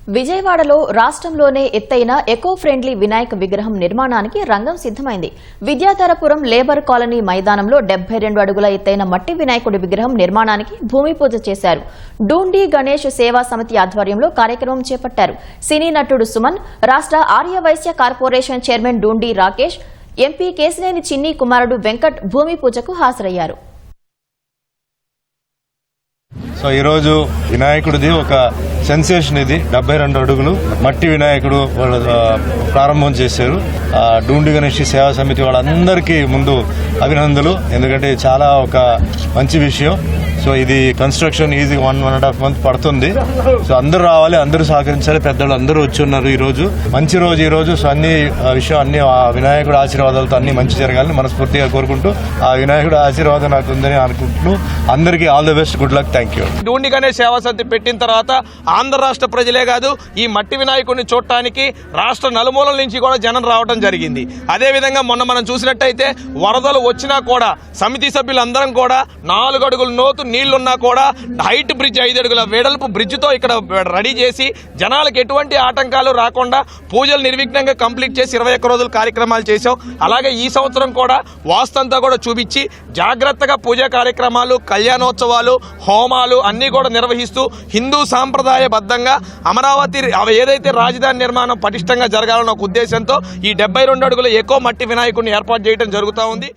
విజయవాడలో రాష్ట్రంలోనే ఎత్తైన ఎకో ఫ్రెండ్లీ వినాయక విగ్రహం నిర్మాణానికి రంగం సిద్దమైంది. విద్యాధరపురం లేబర్ కాలనీ మైదానంలో 72 అడుగుల ఎత్తైన మట్టి వినాయకుడి విగ్రహం నిర్మాణానికి భూమి పూజ చేశారు. డూండి గణేష్ సేవా సమితి ఆధ్వర్యంలో కార్యక్రమం చేపట్టారు. సినీ నటుడు సుమన్, రాష్ట్ర Aryavysya corporation chairman Dundi Rakesh, MP Kesineni Chinni కుమారుడు వెంకట్ భూమి పూజకు హాజరయ్యారు. సో ఈరోజు వినాయకుడిది ఒక సెన్సేషన్. ఇది 72 అడుగులు మట్టి వినాయకుడు వాళ్ళు ప్రారంభం చేశారు. డూండి గణేష్ సేవా సమితి వాళ్ళందరికీ ముందు అభినందనలు, ఎందుకంటే చాలా ఒక మంచి విషయం. సో ఇది కన్స్ట్రక్షన్ ఈజీ 1.5 మంత్ పడుతుంది. సో అందరూ రావాలి, అందరూ సహకరించాలి. పెద్దలు అందరూ వచ్చి ఉన్నారు. ఈ రోజు మంచి రోజు. ఈ రోజు సో అన్ని విషయం అన్ని వినాయకుడు ఆశీర్వాదాలతో అన్ని మంచి జరగాలని మనస్ఫూర్తిగా కోరుకుంటూ, ఆ వినాయకుడు ఆశీర్వాదం నాకు ఉందని అనుకుంటూ అందరికీ all the best, good luck, thank you. Dhoondi Ganesh సేవా సమితి పెట్టిన తర్వాత ఆంధ్ర రాష్ట్ర ప్రజలే కాదు, ఈ మట్టి వినాయకుడిని చూడటానికి రాష్ట్ర నలుమూలల నుంచి కూడా జనం రావడం జరిగింది. అదేవిధంగా మొన్న మనం చూసినట్టయితే వరదలు వచ్చినా కూడా సమితి సభ్యులందరం కూడా 4 అడుగుల లోతు నీళ్లున్నా కూడా హైట్ బ్రిడ్జ్ 5 అడుగుల వెడల్పు బ్రిడ్జ్తో ఇక్కడ రెడీ చేసి జనాలకు ఎటువంటి ఆటంకాలు రాకుండా పూజలు నిర్విఘ్నంగా కంప్లీట్ చేసి 21 రోజుల కార్యక్రమాలు చేశాం. అలాగే ఈ సంవత్సరం కూడా వాస్తంతా కూడా చూపించి జాగ్రత్తగా పూజా కార్యక్రమాలు, కళ్యాణోత్సవాలు, హోమాలు అన్నీ కూడా నిర్వహిస్తూ హిందూ సాంప్రదాయబద్ధంగా అమరావతి ఏదైతే రాజధాని నిర్మాణం పటిష్టంగా జరగాలన్న ఒక ఉద్దేశంతో ఈ 72 అడుగుల ఎకో మట్టి వినాయకుడిని ఏర్పాటు చేయడం జరుగుతూ ఉంది.